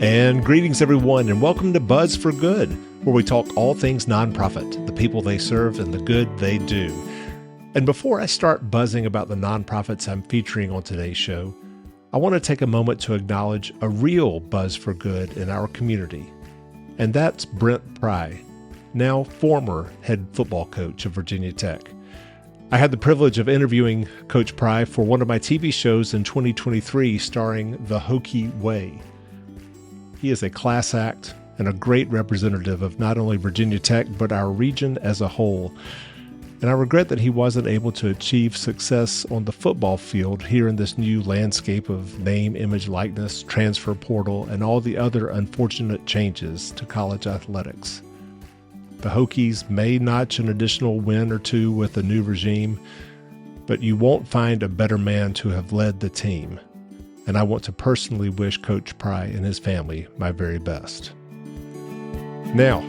And greetings, everyone, and welcome to Buzz for Good, where we talk all things nonprofit, the people they serve, and the good they do. And before I start buzzing about the nonprofits I'm featuring on today's show, I want to take a moment to acknowledge a real Buzz for Good in our community. And that's Brent Pry, now former head football coach of Virginia Tech. I had the privilege of interviewing Coach Pry for one of my TV shows in 2023 starring the Hokie Way. He is a class act and a great representative of not only Virginia Tech, but our region as a whole. And I regret that he wasn't able to achieve success on the football field here in this new landscape of name, image, likeness, transfer portal, and all the other unfortunate changes to college athletics. The Hokies may notch an additional win or two with the new regime, but you won't find a better man to have led the team. And I want to personally wish Coach Pry and his family my very best. Now,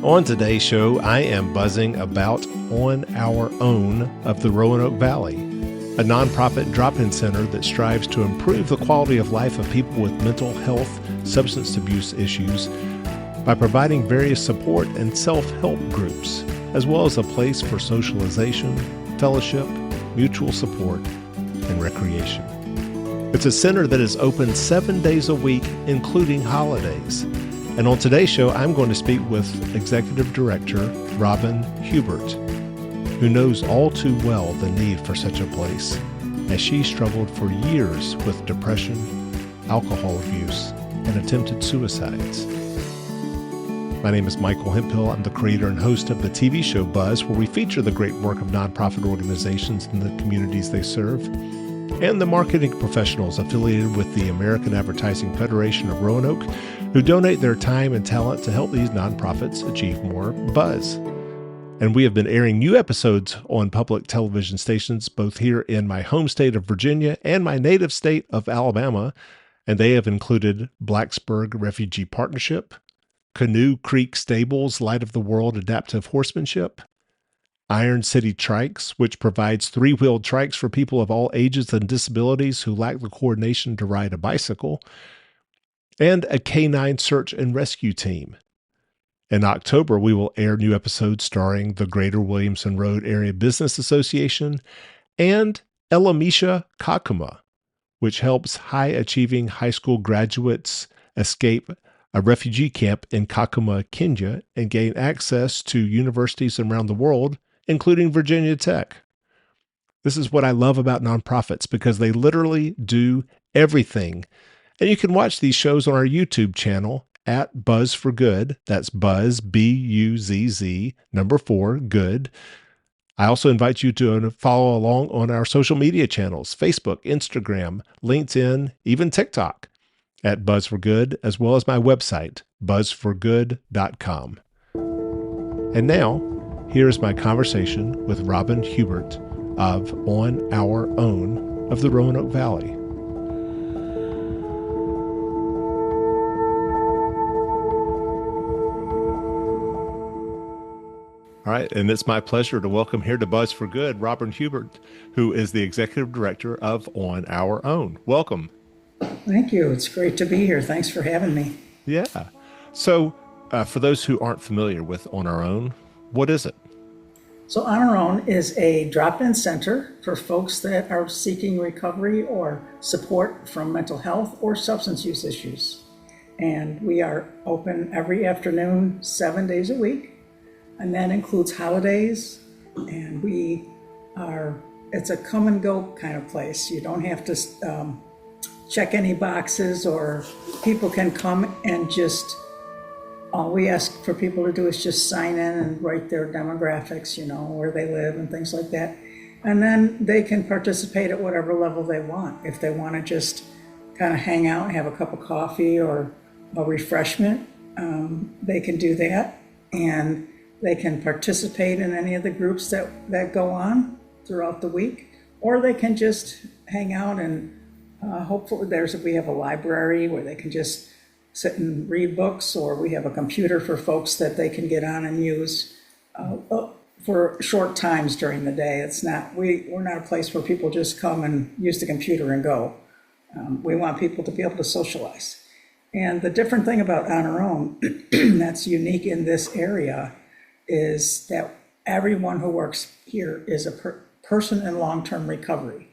on today's show, I am buzzing about On Our Own of the Roanoke Valley, a nonprofit drop-in center that strives to improve the quality of life of people with mental health, substance abuse issues by providing various support and self-help groups, as well as a place for socialization, fellowship, mutual support, and recreation. It's a center that is open 7 days a week, including holidays. And on today's show, I'm going to speak with Executive Director Robin Hubert, who knows all too well the need for such a place, as she struggled for years with depression, alcohol abuse, and attempted suicides. My name is Michael Hemphill. I'm the creator and host of the TV show Buzz, where we feature the great work of nonprofit organizations in the communities they serve, and the marketing professionals affiliated with the American Advertising Federation of Roanoke, who donate their time and talent to help these nonprofits achieve more buzz. And we have been airing new episodes on public television stations, both here in my home state of Virginia and my native state of Alabama, and they have included Blacksburg Refugee Partnership, Canoe Creek Stables Light of the World Adaptive Horsemanship, Iron City Trikes, which provides three-wheeled trikes for people of all ages and disabilities who lack the coordination to ride a bicycle, and a canine search and rescue team. In October, we will air new episodes starring the Greater Williamson Road Area Business Association and Elamisha Kakuma, which helps high-achieving high school graduates escape a refugee camp in Kakuma, Kenya, and gain access to universities around the world, including Virginia Tech. This is what I love about nonprofits, because they literally do everything. And you can watch these shows on our YouTube channel at Buzz for Good. That's Buzz, B-U-Z-Z, 4, Good. I also invite you to follow along on our social media channels, Facebook, Instagram, LinkedIn, even TikTok, at Buzz for Good, as well as my website, buzzforgood.com. And now, here's my conversation with Robin Hubert of On Our Own of the Roanoke Valley. All right, and it's my pleasure to welcome here to Buzz for Good, Robin Hubert, who is the Executive Director of On Our Own. Welcome. Thank you. It's great to be here. Thanks for having me. Yeah. So for those who aren't familiar with On Our Own, what is it? So On Our Own is a drop-in center for folks that are seeking recovery or support from mental health or substance use issues. And we are open every afternoon, 7 days a week. And that includes holidays. And it's a come and go kind of place. You don't have to check any boxes, or people can come and just, all we ask for people to do is just sign in and write their demographics, where they live and things like that. And then they can participate at whatever level they want. If they want to just kind of hang out and have a cup of coffee or a refreshment, they can do that. And they can participate in any of the groups that go on throughout the week, or they can just hang out and hopefully we have a library where they can just sit and read books, or we have a computer for folks that they can get on and use for short times during the day. We're not a place where people just come and use the computer and go. We want people to be able to socialize. And the different thing about On Our Own that's unique in this area is that everyone who works here is a person in long-term recovery.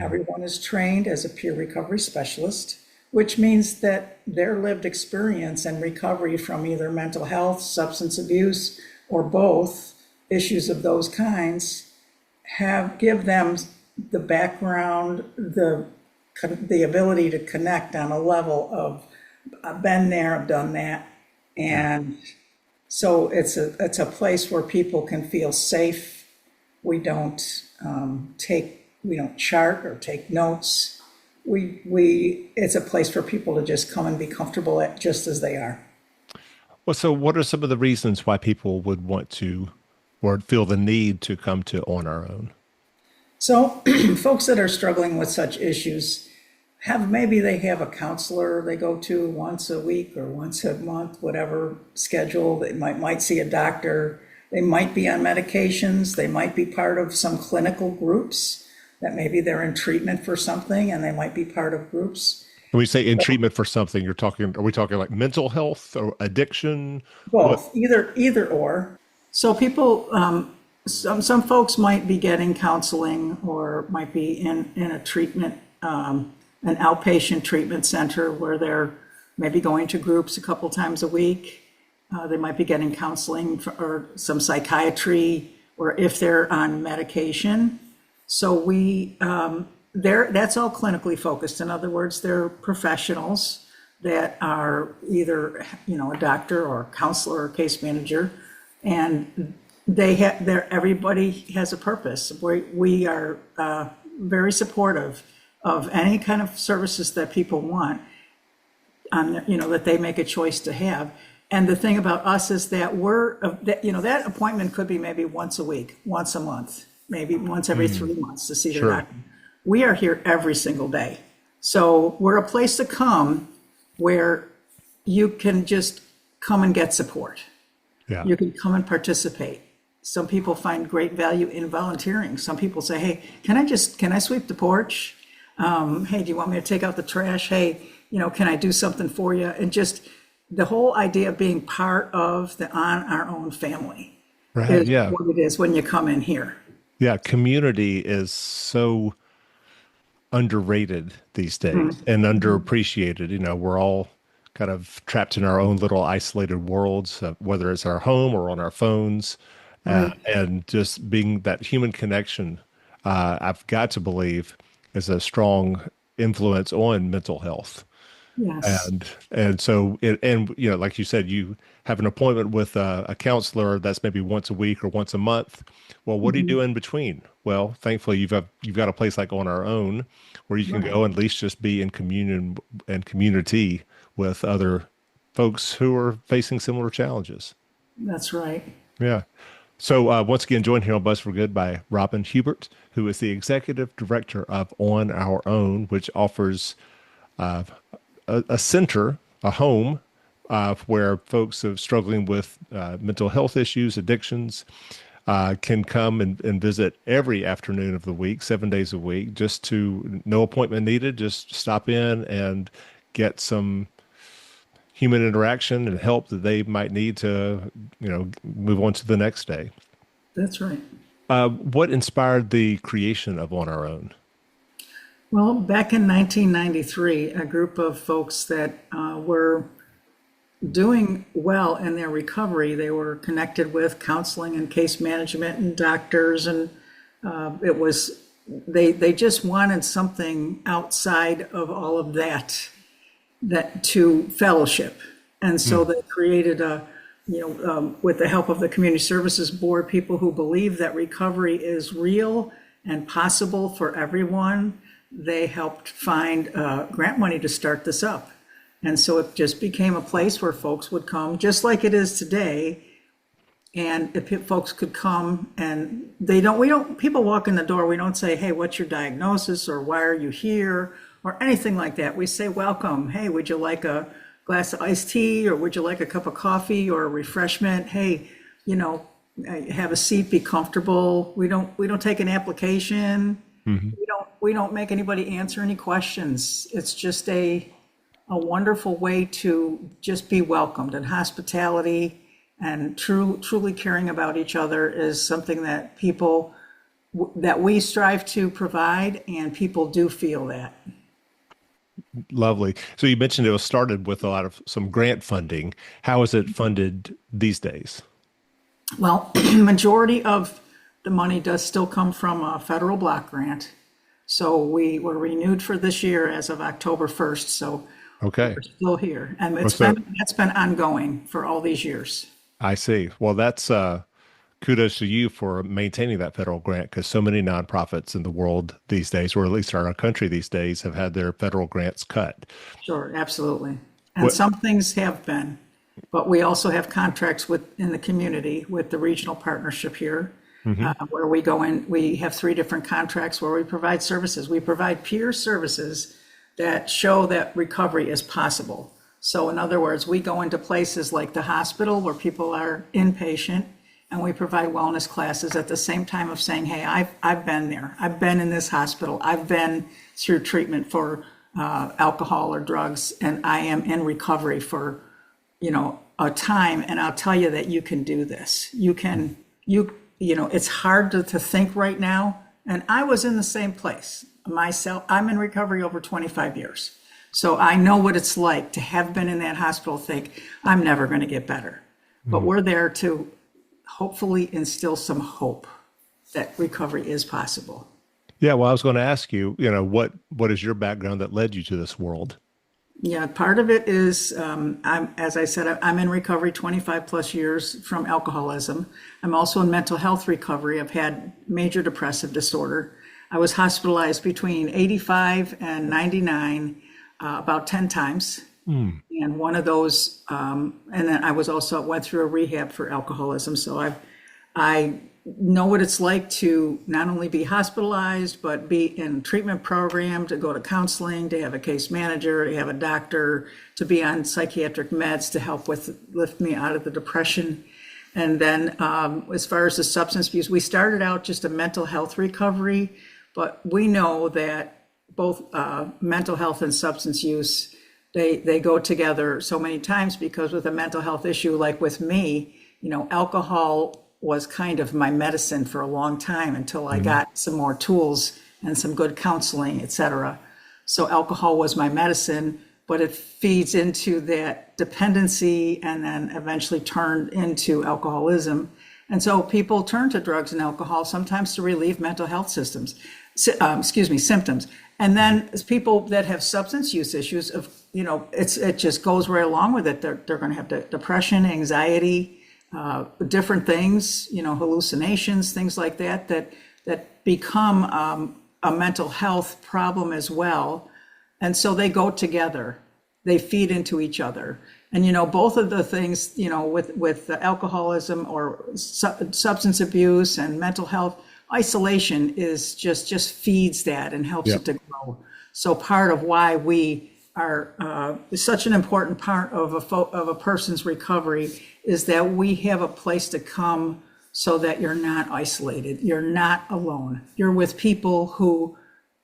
Everyone is trained as a peer recovery specialist, which means that their lived experience and recovery from either mental health, substance abuse, or both issues of those kinds give them the background, the ability to connect on a level of I've been there, I've done that, and so it's a place where people can feel safe. We don't we don't chart or take notes. It's a place for people to just come and be comfortable at just as they are. Well, so what are some of the reasons why people would want to or feel the need to come to On Our Own? So folks that are struggling with such issues maybe they have a counselor they go to once a week or once a month, whatever schedule. They might see a doctor. They might be on medications. They might be part of some clinical groups that maybe they're in treatment for something and they might be part of groups. When we say in treatment for something, are we talking like mental health or addiction? What? Both, either or. So people, some folks might be getting counseling or might be in a treatment, an outpatient treatment center where they're maybe going to groups a couple times a week. They might be getting counseling or some psychiatry, or if they're on medication. So that's all clinically focused. In other words, they're professionals that are either, a doctor or a counselor or case manager, and everybody has a purpose. We are very supportive of any kind of services that people want, that they make a choice to have. And the thing about us is that that appointment could be maybe once a week, once a month, maybe once every 3 months to see their doctor. We are here every single day. So we're a place to come where you can just come and get support. Yeah. You can come and participate. Some people find great value in volunteering. Some people say, hey, can I sweep the porch? Hey, do you want me to take out the trash? Hey, can I do something for you? And just the whole idea of being part of the On Our Own family is what it is when you come in here. Yeah, community is so underrated these days and underappreciated. We're all kind of trapped in our own little isolated worlds, whether it's our home or on our phones, and just being that human connection, I've got to believe is a strong influence on mental health. Yes. And so, like you said, you have an appointment with a counselor that's maybe once a week or once a month. Well, what do you do in between? Well, thankfully, you've got a place like On Our Own where you can go and at least just be in communion and community with other folks who are facing similar challenges. That's right. Yeah. So once again, joined here on Buzz for Good by Robin Hubert, who is the executive director of On Our Own, which offers a center, a home, where folks are struggling with mental health issues, addictions, can come and visit every afternoon of the week, 7 days a week, just to no appointment needed, just stop in and get some human interaction and help that they might need to, move on to the next day. That's right. What inspired the creation of On Our Own? Well, back in 1993, a group of folks that were doing well in their recovery, they were connected with counseling and case management and doctors, and they just wanted something outside of all of that to fellowship. And so they created with the help of the Community Services Board, people who believe that recovery is real and possible for everyone. They helped find grant money to start this up. And so it just became a place where folks would come, just like it is today. And if folks could come and people walk in the door, we don't say, hey, what's your diagnosis or why are you here or anything like that. We say, welcome. Hey, would you like a glass of iced tea or would you like a cup of coffee or a refreshment? Hey, have a seat, be comfortable. We don't take an application. We don't make anybody answer any questions. It's just a wonderful way to just be welcomed, and hospitality and truly caring about each other is something that that we strive to provide, and people do feel that. Lovely. So you mentioned it was started with a lot of some grant funding. How is it funded these days? Well, majority of the money does still come from a federal block grant. So we were renewed for this year as of October 1st. So Okay. we're still here. And Well, so that's been ongoing for all these years. I see. Well, that's kudos to you for maintaining that federal grant because so many nonprofits in the world these days, or at least in our country these days, have had their federal grants cut. Sure, absolutely. And What? some things have been, but we also have contracts in the community with the regional partnership here, where we go in, we have three different contracts where we provide services. We provide peer services that show that recovery is possible. So in other words, we go into places like the hospital where people are inpatient, and we provide wellness classes at the same time of saying, hey, I've been there. I've been in this hospital. I've been through treatment for alcohol or drugs, and I am in recovery for, a time. And I'll tell you that you can do this. It's hard to think right now. And I was in the same place myself. I'm in recovery over 25 years. So I know what it's like to have been in that hospital, think I'm never going to get better. But we're there to hopefully instill some hope that recovery is possible. Yeah, well, I was going to ask you, what is your background that led you to this world? Yeah, part of it is, as I said, I'm in recovery 25 plus years from alcoholism. I'm also in mental health recovery. I've had major depressive disorder. I was hospitalized between 85 and 99 about 10 times. And one of those, and then I was also went through a rehab for alcoholism. So I know what it's like to not only be hospitalized, but be in a treatment program, to go to counseling, to have a case manager, to have a doctor, to be on psychiatric meds to help lift me out of the depression. And then as far as the substance abuse, we started out just a mental health recovery, but we know that both mental health and substance use, they go together so many times, because with a mental health issue, like with me, alcohol was kind of my medicine for a long time until I got some more tools and some good counseling, et cetera. So alcohol was my medicine, but it feeds into that dependency and then eventually turned into alcoholism. And so people turn to drugs and alcohol sometimes to relieve mental health symptoms. And then as people that have substance use issues, it just goes right along with it. They're going to have depression, anxiety, different things, hallucinations, things like that become a mental health problem as well. And so they go together, they feed into each other. And, both of the things, with the alcoholism or substance abuse and mental health, isolation is just feeds that and helps it to grow. So part of why we are such an important part of a person's recovery is that we have a place to come so that you're not isolated, you're not alone, you're with people who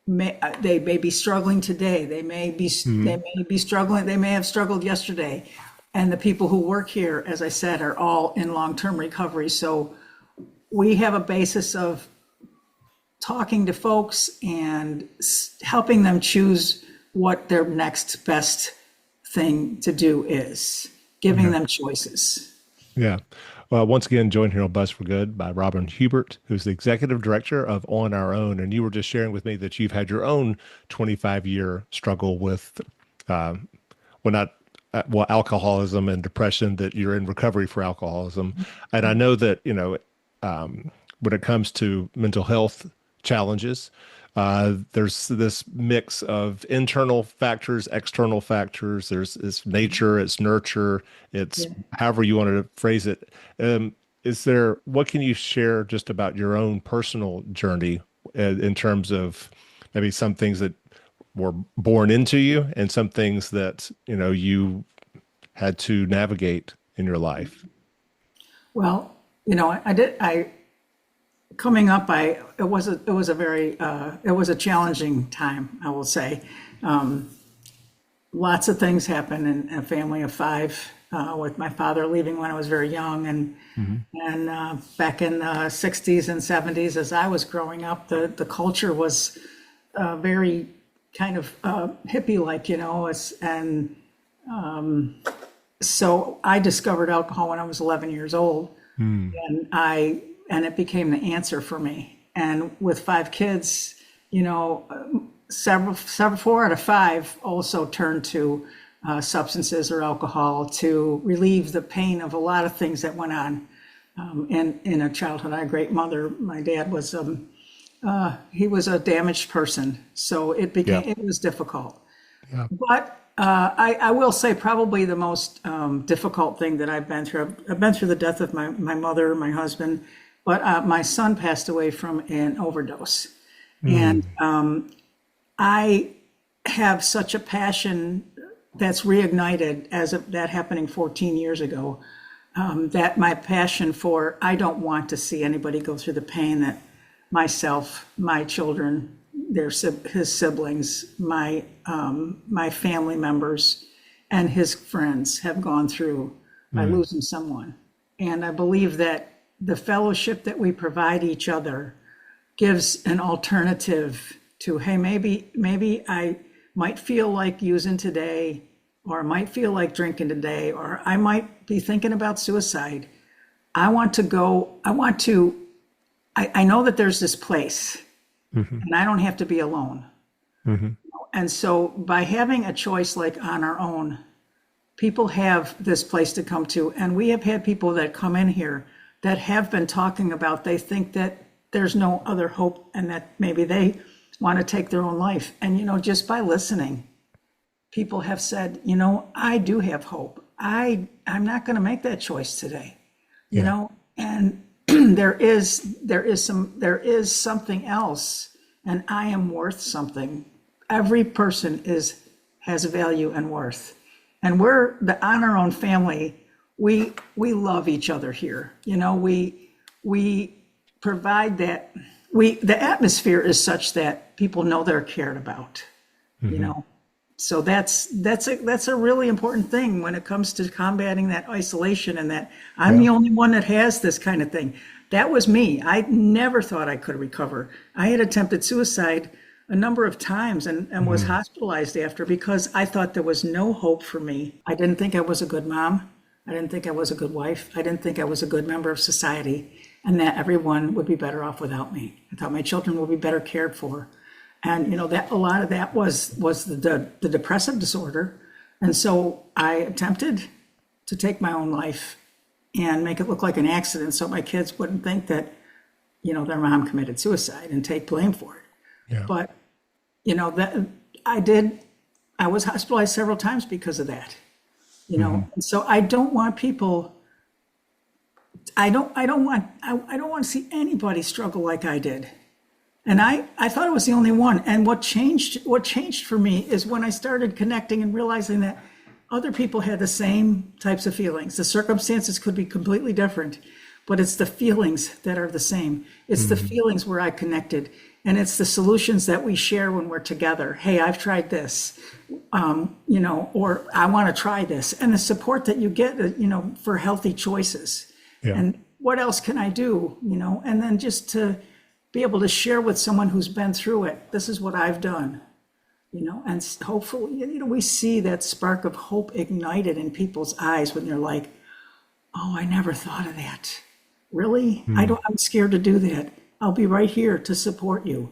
they may be struggling today, they may be struggling, they may have struggled yesterday, and the people who work here, as I said, are all in long-term recovery. So we have a basis of talking to folks and helping them choose what their next best thing to do is, giving them choices. Yeah. Well, once again, joined here on Buzz for Good by Robin Hubert, who's the executive director of On Our Own. And you were just sharing with me that you've had your own 25-year struggle with, alcoholism and depression, that you're in recovery for alcoholism. And I know that, when it comes to mental health challenges, there's this mix of internal factors, external factors. It's nature, it's nurture, it's however you want to phrase it. What can you share just about your own personal journey in terms of maybe some things that were born into you and some things that, you had to navigate in your life? Well, coming up, it was a challenging time, I will say. lots of things happen in a family of five, with my father leaving when I was very young, Hmm. and back in the 60s and 70s, as I was growing up, the culture was very kind of hippie-like, and so I discovered alcohol when I was 11 years old, Mm. and it became the answer for me. And with five kids, you know, several, 4 out of 5 also turned to substances or alcohol to relieve the pain of a lot of things that went on in a childhood. I had a great mother. My dad was he was a damaged person, so Yeah. it was difficult. Yeah. But I will say probably the most difficult thing that I've been through. I've been through the death of my mother, my husband, but my son passed away from an overdose, and Mm. I have such a passion that's reignited as of that happening 14 years ago. That my passion for I don't want to see anybody go through the pain that myself, my children, his siblings, my family members, and his friends have gone through by Mm. losing someone. And I believe that the fellowship that we provide each other gives an alternative to, hey, maybe I might feel like using today, or I might feel like drinking today, or I might be thinking about suicide. I want to go, I want to, I know that there's this place Hmm. and I don't have to be alone. Hmm. And so by having a choice like on our own, people have this place to come to. And we have had people that come in here that have been talking about they think that there's no other hope and that maybe they want to take their own life. And, just by listening, people have said, I do have hope. I'm not going to make that choice today, Yeah. and there is something else, and I am worth something. Every person has value and worth, and we're on our own family. We love each other here. We provide that. The atmosphere is such that people know they're cared about. You Hmm. know, so that's a really important thing when it comes to combating that isolation, and that I'm Yeah. the only one that has this kind of thing. That was me. I never thought I could recover. I had attempted suicide a number of times, and was Mm. hospitalized after because I thought there was no hope for me. I didn't think I was a good mom. I didn't think I was a good wife. I didn't think I was a good member of society, and that everyone would be better off without me. I thought my children would be better cared for. And that a lot of that was the depressive disorder. And so I attempted to take my own life and make it look like an accident so my kids wouldn't think that their mom committed suicide and take blame for it. Yeah. But that I did. I was hospitalized several times because of that. Hmm. And so I don't want people. I don't want to see anybody struggle like I did. And I thought I was the only one. And what changed for me is when I started connecting and realizing that other people had the same types of feelings. The circumstances could be completely different, but it's the feelings that are the same. It's the Hmm. feelings where I connected. And it's the solutions that we share when we're together. Hey, I've tried this, or I want to try this. And the support that you get, for healthy choices. Yeah. And what else can I do? And then just to be able to share with someone who's been through it. This is what I've done, and hopefully, we see that spark of hope ignited in people's eyes when they're like, "Oh, I never thought of that. Really? Mm. I'm scared to do that. I'll be right here to support you.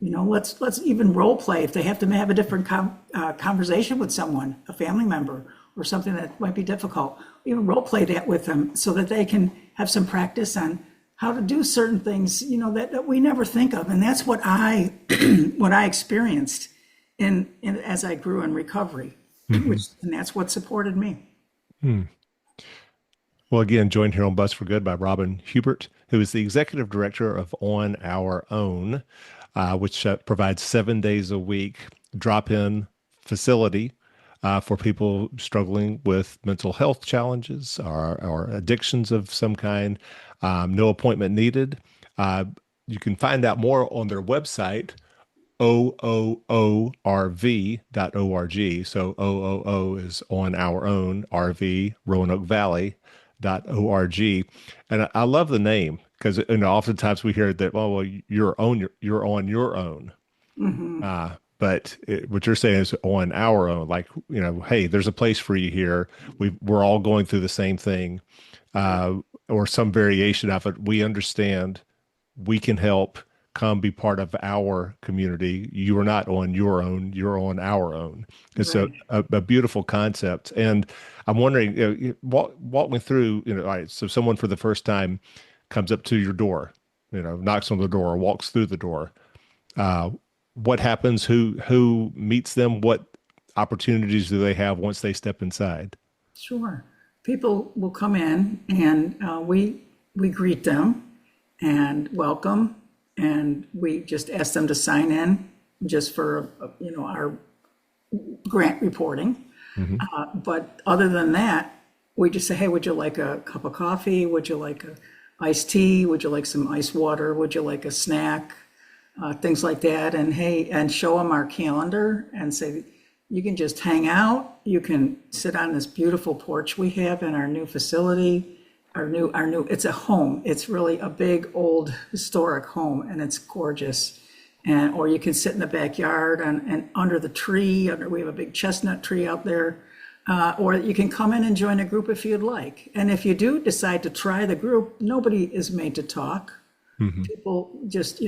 Let's even role play if they have to have a different conversation with someone, a family member, or something that might be difficult. Even role play that with them so that they can have some practice on how to do certain things, that we never think of. And that's what I what I experienced as I grew in recovery, Hmm. and that's what supported me. Mm. Well, again, joined here on Buzz for Good by Robin Hubert, who is the executive director of On Our Own, which provides 7 days a week drop-in facility for people struggling with mental health challenges or addictions of some kind. No appointment needed. Uh, you can find out more on their website, OOORV.org. So OOO is on our own, RV, Roanoke Valley.org. And I love the name because oftentimes we hear that, well, you're on your own. But what you're saying is on our own, like, hey, there's a place for you here. We're all going through the same thing, or some variation of it. We understand, we can help, come be part of our community. You are not on your own, you're on our own. It's Right. a beautiful concept. And I'm wondering, walk me through, all right, so someone for the first time comes up to your door, knocks on the door, walks through the door. Uh, what happens? Who meets them? What opportunities do they have once they step inside? Sure. People will come in and we greet them and welcome, and we just ask them to sign in just for our grant reporting. But other than that, we just say, hey, would you like a cup of coffee? Would you like a iced tea? Would you like some ice water? Would you like a snack? Things like that. And hey, and show them our calendar and say, you can just hang out. You can sit on this beautiful porch we have in our new facility. It's a home. It's really a big, old, historic home, and it's gorgeous. Or you can sit in the backyard and under the tree. We have a big chestnut tree out there. Or you can come in and join a group if you'd like. And if you do decide to try the group, nobody is made to talk. People just,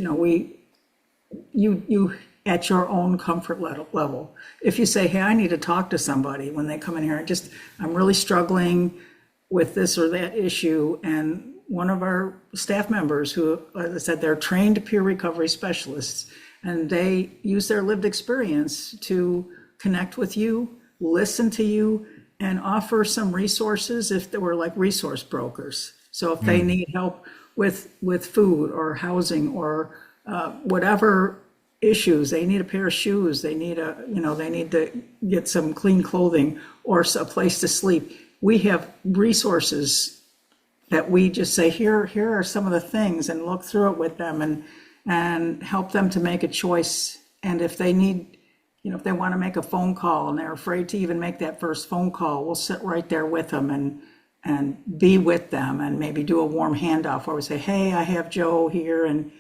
you at your own comfort level. If you say, hey, I need to talk to somebody when they come in here, I'm really struggling with this or that issue. And one of our staff members who, as I said, they're trained peer recovery specialists, and they use their lived experience to connect with you, listen to you, and offer some resources if they were like resource brokers. So if they need help with food or housing or whatever issues, they need a pair of shoes, they need to get some clean clothing or a place to sleep. We have resources that we just say, here are some of the things, and look through it with them and help them to make a choice. And if they need, if they want to make a phone call and they're afraid to even make that first phone call, we'll sit right there with them and be with them and maybe do a warm handoff where we say, hey, I have Joe here, and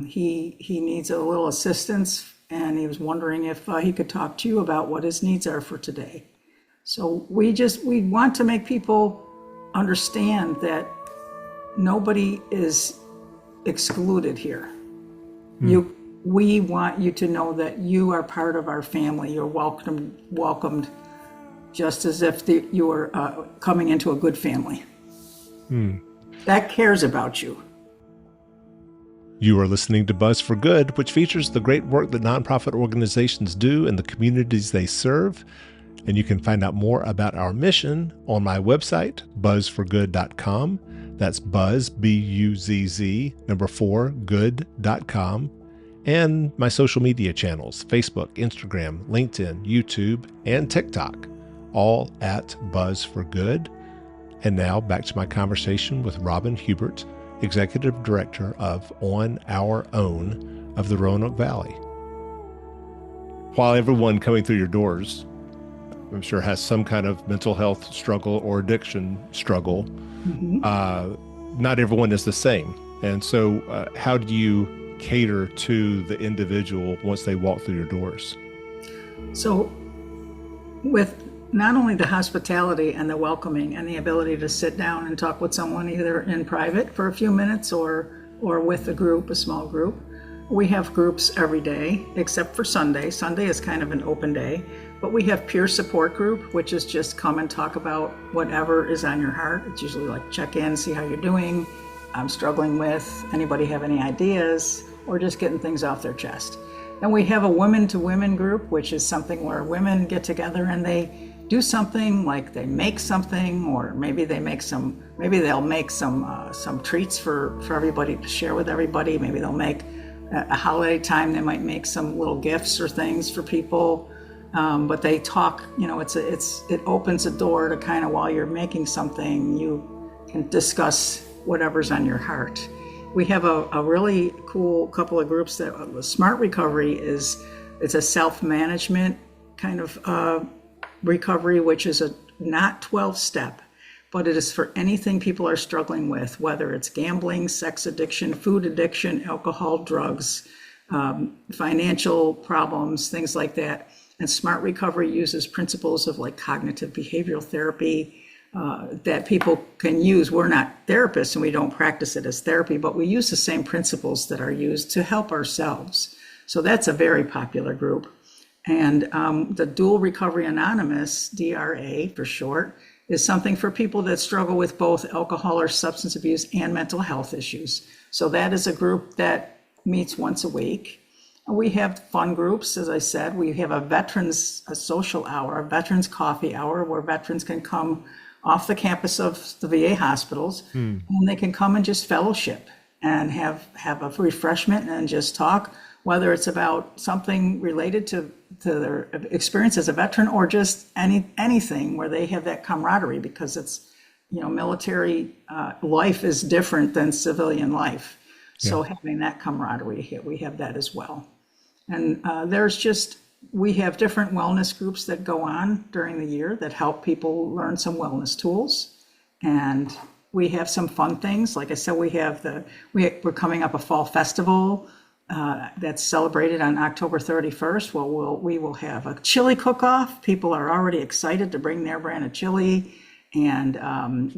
he needs a little assistance, and he was wondering if he could talk to you about what his needs are for today. So we want to make people understand that nobody is excluded here. We want you to know that you are part of our family. You're welcomed just as if you were coming into a good family that cares about you. You are listening to Buzz for Good, which features the great work that nonprofit organizations do in the communities they serve. And you can find out more about our mission on my website, buzzforgood.com. That's buzz, B-U-Z-Z, 4, good.com. And my social media channels, Facebook, Instagram, LinkedIn, YouTube, and TikTok, all at Buzz for Good. And now back to my conversation with Robin Hubert, Executive Director of On Our Own of the Roanoke Valley. While everyone coming through your doors, I'm sure, has some kind of mental health struggle or addiction struggle, not everyone is the same. And so how do you cater to the individual once they walk through your doors? So with not only the hospitality and the welcoming and the ability to sit down and talk with someone either in private for a few minutes or with a small group, we have groups every day except for Sunday. Sunday is kind of an open day, but we have peer support group, which is just come and talk about whatever is on your heart. It's usually like check in, see how you're doing, I'm struggling with, anybody have any ideas, or just getting things off their chest. Then we have a women to women group, which is something where women get together and they do something, like they make something, or maybe they'll make some treats for everybody to share with everybody. Maybe they'll make a holiday time, they might make some little gifts or things for people. But they talk, it opens a door to kind of, while you're making something, you can discuss whatever's on your heart. we have a really cool couple of groups that Smart Recovery is. It's a self-management kind of recovery, which is a not 12 step, but it is for anything people are struggling with, whether it's gambling, sex addiction, food addiction, alcohol, drugs, financial problems, things like that. And Smart Recovery uses principles of like cognitive behavioral therapy that people can use. We're not therapists and we don't practice it as therapy, but we use the same principles that are used to help ourselves. So that's a very popular group. And the Dual Recovery Anonymous, DRA for short, is something for people that struggle with both alcohol or substance abuse and mental health issues. So that is a group that meets once a week. We have fun groups, as I said. We have a social hour, a veterans coffee hour, where veterans can come off the campus of the VA hospitals, and they can come and just fellowship and have a refreshment and just talk, whether it's about something related to their experience as a veteran or just anything where they have that camaraderie, because it's, military life is different than civilian life. So having that camaraderie, we have that as well. And we have different wellness groups that go on during the year that help people learn some wellness tools. And we have some fun things. Like I said, we're coming up a fall festival that's celebrated on October 31st. Well, we will have a chili cook-off. People are already excited to bring their brand of chili, and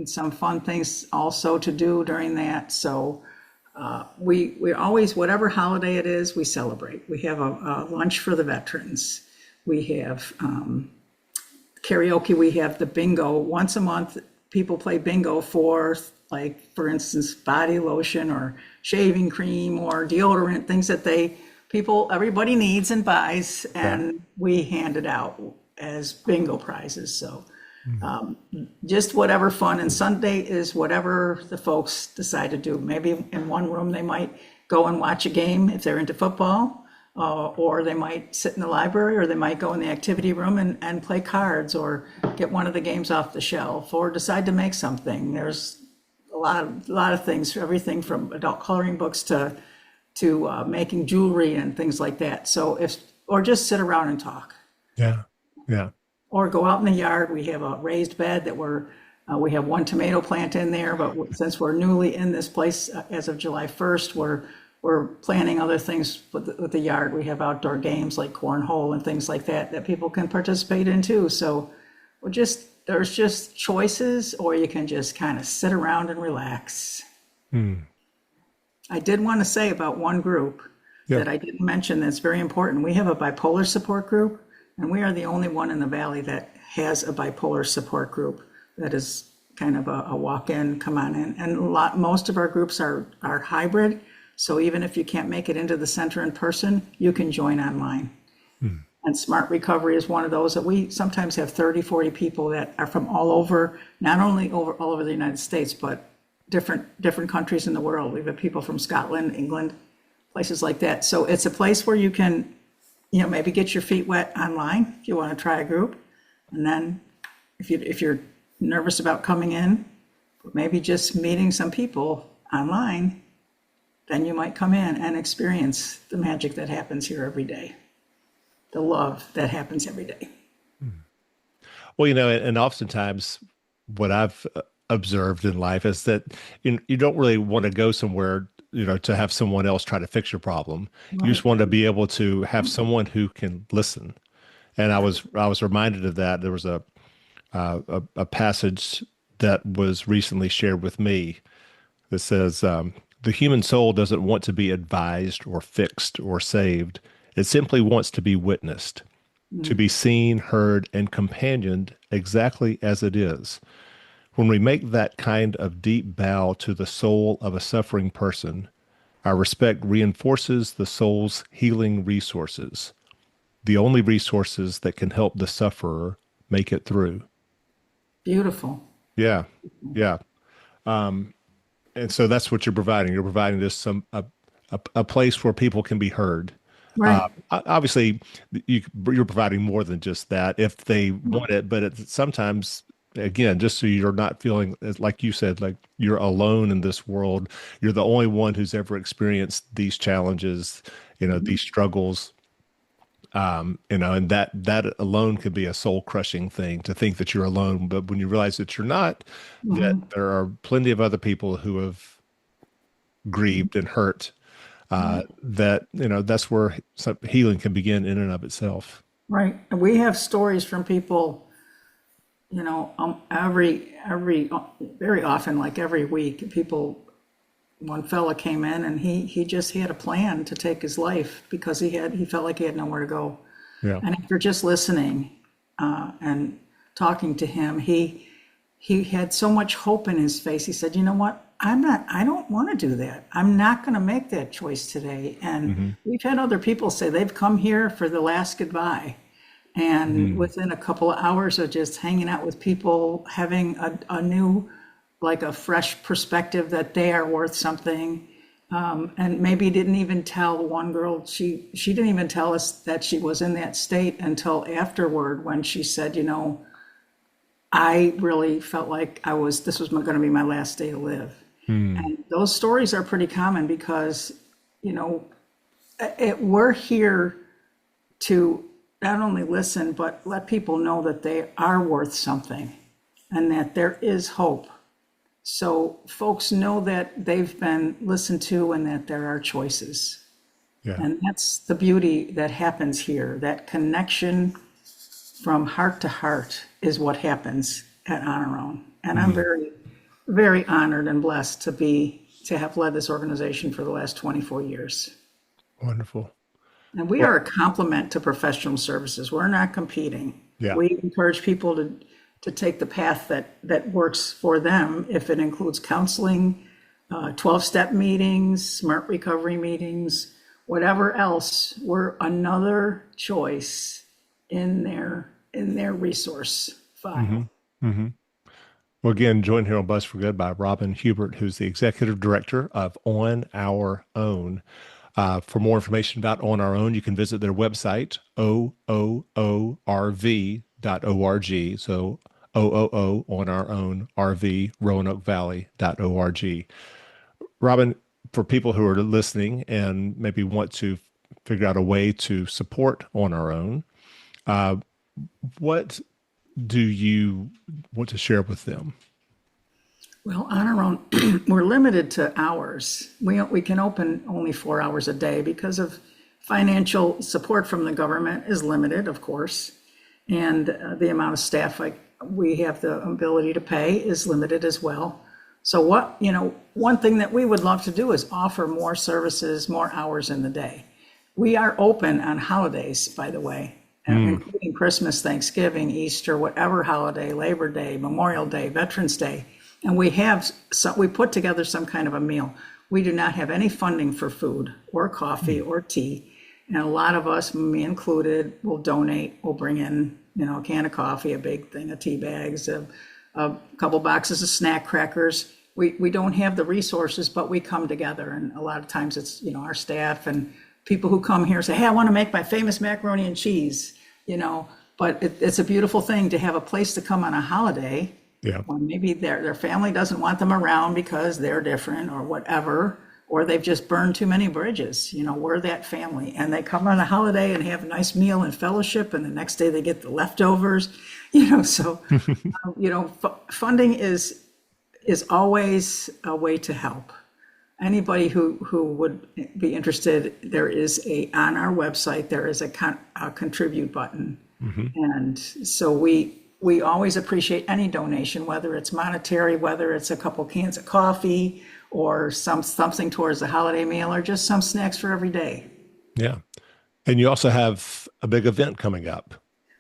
some fun things also to do during that. So we always, whatever holiday it is, we celebrate. We have a lunch for the veterans. We have karaoke. We have the bingo. Once a month, people play bingo for, like, for instance, body lotion or shaving cream or deodorant, things that everybody needs and buys, and we hand it out as bingo prizes. So just whatever fun. And Sunday is whatever the folks decide to do. Maybe in one room they might go and watch a game if they're into football, or they might sit in the library, or they might go in the activity room and play cards, or get one of the games off the shelf, or decide to make something. There's a lot of things, everything from adult coloring books to making jewelry and things like that. So or just sit around and talk. Yeah. Yeah. Or go out in the yard. We have a raised bed that we have one tomato plant in there, but since we're newly in this place as of July 1st, we're planning other things with the yard. We have outdoor games like cornhole and things like that people can participate in too. So there's just choices, or you can just kind of sit around and relax. I did want to say about one group that I didn't mention that's very important. We have a bipolar support group. And we are the only one in the Valley that has a bipolar support group that is kind of a walk-in, come on in. And most of our groups are hybrid. So even if you can't make it into the center in person, you can join online. And Smart Recovery is one of those that we sometimes have 30, 40 people that are from all over, not only all over the United States, but different countries in the world. We have people from Scotland, England, places like that. So it's a place where you can maybe get your feet wet online if you want to try a group. And then if you're nervous about coming in, maybe just meeting some people online, then you might come in and experience the magic that happens here every day, the love that happens every day. Well, and oftentimes what I've observed in life is that you don't really want to go somewhere to have someone else try to fix your problem. Right. You just want to be able to have someone who can listen. And I was reminded of that. There was a passage that was recently shared with me that says, the human soul doesn't want to be advised or fixed or saved. It simply wants to be witnessed, to be seen, heard, and companioned exactly as it is. When we make that kind of deep bow to the soul of a suffering person, our respect reinforces the soul's healing resources, the only resources that can help the sufferer make it through. Beautiful. Yeah, yeah. And so that's what you're providing. You're providing this a place where people can be heard. Right. Obviously, you're providing more than just that if they want it, but sometimes again, just so you're not feeling, like you said, like you're alone in this world. You're the only one who's ever experienced these challenges, these struggles. And that alone could be a soul crushing thing to think that you're alone. But when you realize that you're not, that Mhm. there are plenty of other people who have grieved and hurt, Right. that's where some healing can begin in and of itself. Right. And we have stories from people, very often, like every week, one fella came in and he just had a plan to take his life because he felt like he had nowhere to go. Yeah. And after just listening and talking to him, he had so much hope in his face. He said, "You know what? I don't want to do that. I'm not going to make that choice today." And Hmm. we've had other people say they've come here for the last goodbye. And Mm. within a couple of hours of just hanging out with people, having a new, like a fresh perspective that they are worth something. And maybe didn't even tell one girl, she didn't even tell us that she was in that state until afterward when she said, I really felt like this was going to be my last day to live. Mm. And those stories are pretty common because, you know, we're here to not only listen, but let people know that they are worth something and that there is hope. So folks know that they've been listened to and that there are choices. Yeah. And that's the beauty that happens here. That connection from heart to heart is what happens at On Our Own. And I'm Mhm. very, very honored and blessed to have led this organization for the last 24 years. Wonderful. And we Well, are a complement to professional services. We're not competing. yeah. We encourage people to take the path that works for them, if it includes counseling, 12-step meetings, smart recovery meetings, whatever else. We're another choice in their resource Hmm. file. Hmm. Well, again, joined here on Buzz for Good by Robin Hubert, who's the executive director of On Our Own. For more information about On Our Own, you can visit their website, OOORV.org. So OOO on our own RV, RoanokeValley.org. Robin, for people who are listening and maybe want to figure out a way to support On Our Own, uh, what do you want to share with them? Well, on our own, we're limited to hours. We can open only 4 hours a day because of financial support from the government is limited, of course, and the amount of staff we have the ability to pay is limited as well. So one thing that we would love to do is offer more services, more hours in the day. We are open on holidays, by the way, Mm. including Christmas, Thanksgiving, Easter, whatever holiday, Labor Day, Memorial Day, Veterans Day. And we put together some kind of a meal. We do not have any funding for food or coffee or tea. And a lot of us, me included, will donate. We'll bring in, a can of coffee, a big thing of tea bags, a couple boxes of snack crackers. We don't have the resources, but we come together. And a lot of times it's, our staff and people who come here say, "Hey, I want to make my famous macaroni and cheese," but it's a beautiful thing to have a place to come on a holiday Yeah. when maybe their family doesn't want them around because they're different or whatever, or they've just burned too many bridges. We're that family. And they come on a holiday and have a nice meal and fellowship, and the next day they get the leftovers, so, funding is always a way to help. Anybody who would be interested, there is on our website, there is a contribute button. Hmm. And so we always appreciate any donation, whether it's monetary, whether it's a couple cans of coffee or something towards the holiday meal or just some snacks for every day. Yeah. And you also have a big event coming up.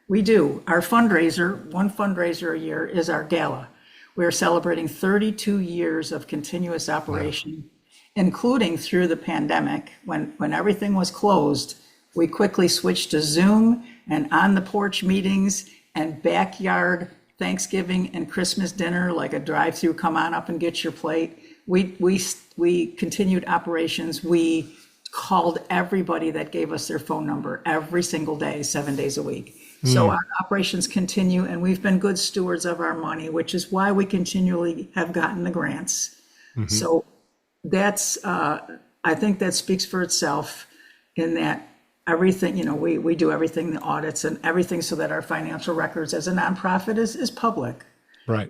We do. Our one fundraiser a year is our gala. We're celebrating 32 years of continuous Wow. operation, including through the pandemic. When everything was closed, we quickly switched to Zoom and on the porch meetings and backyard Thanksgiving and Christmas dinner, like a drive-through, come on up and get your plate. We continued operations. We called everybody that gave us their phone number every single day, 7 days a week. So our operations continue, and we've been good stewards of our money, which is why we continually have gotten the grants. Mm-hmm. So that's, I think that speaks for itself in that everything, we do everything, the audits and everything so that our financial records as a nonprofit is public. Right.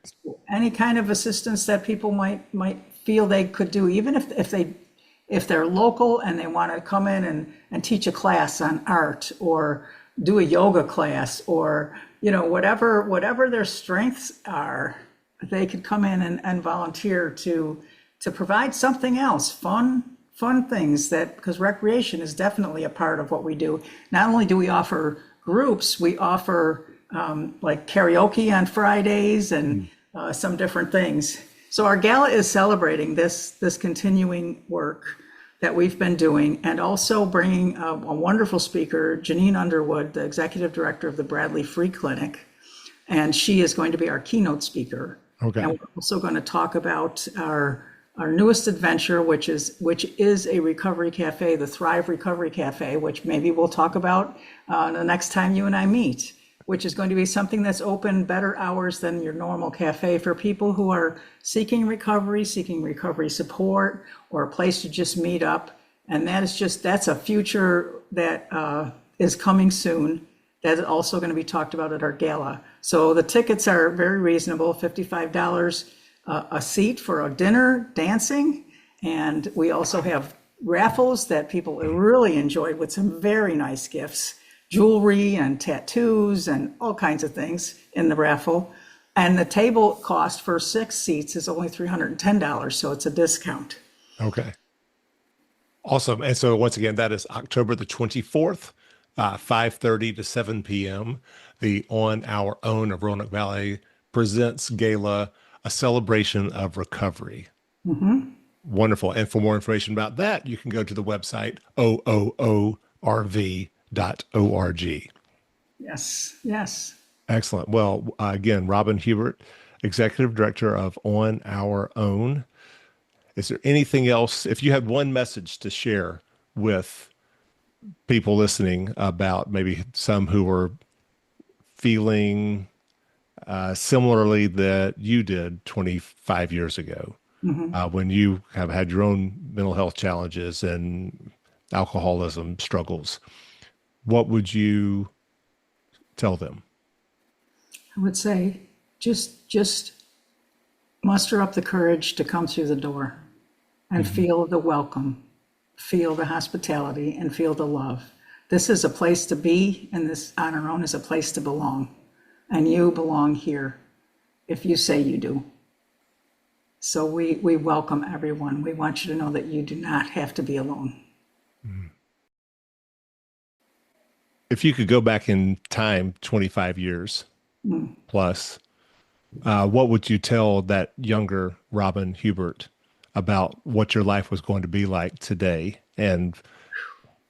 Any kind of assistance that people might feel they could do, even if they're local and they want to come in and teach a class on art or do a yoga class or whatever their strengths are, they could come in and volunteer to provide something else, fun things, that because recreation is definitely a part of what we do. Not only do we offer groups, we offer like karaoke on Fridays and some different things. So our gala is celebrating this continuing work that we've been doing, and also bringing a wonderful speaker, Janine Underwood, the executive director of the Bradley Free Clinic, and she is going to be our keynote speaker. Okay. And we're also going to talk about our newest adventure, which is a recovery cafe, the Thrive Recovery Cafe, which maybe we'll talk about the next time you and I meet, which is going to be something that's open better hours than your normal cafe for people who are seeking recovery support, or a place to just meet up. And that's a future that is coming soon. That's also going to be talked about at our gala. So the tickets are very reasonable, $55 a seat for a dinner, dancing. And we also have raffles that people really enjoyed with some very nice gifts, jewelry and tattoos and all kinds of things in the raffle. And the table cost for 6 seats is only $310, so it's a discount. Okay. Awesome. And so once again, that is October the 24th, 5:30 to 7 p.m. The On Our Own of Roanoke Valley presents gala, a celebration of recovery. Wonderful. And for more information about that, you can go to the website ooorv.org. Yes. Excellent. Well, again, Robin Hubert, Executive Director of On Our Own. Is there anything else, if you had one message to share with people listening about maybe some who are feeling similarly that you did 25 years ago, when you have had your own mental health challenges and alcoholism struggles, what would you tell them? I would say just muster up the courage to come through the door and feel the welcome, feel the hospitality, and feel the love. This is a place to be, and this On Our Own is a place to belong. And you belong here if you say you do. So we welcome everyone. We want you to know that you do not have to be alone. If you could go back in time 25 years plus, what would you tell that younger Robin Hubert about what your life was going to be like today? And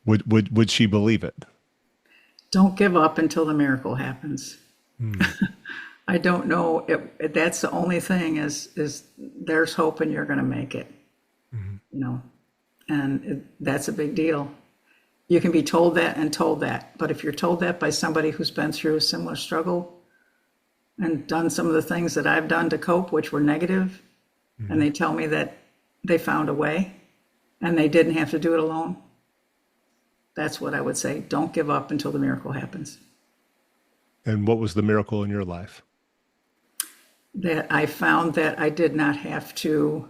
would she believe it? Don't give up until the miracle happens. I don't know if that's the only thing is there's hope and you're going to make it, and that's a big deal. You can be told that and told that, but if you're told that by somebody who's been through a similar struggle and done some of the things that I've done to cope, which were negative, and they tell me that they found a way and they didn't have to do it alone, that's what I would say. Don't give up until the miracle happens. And what was the miracle in your life? That I found that I did not have to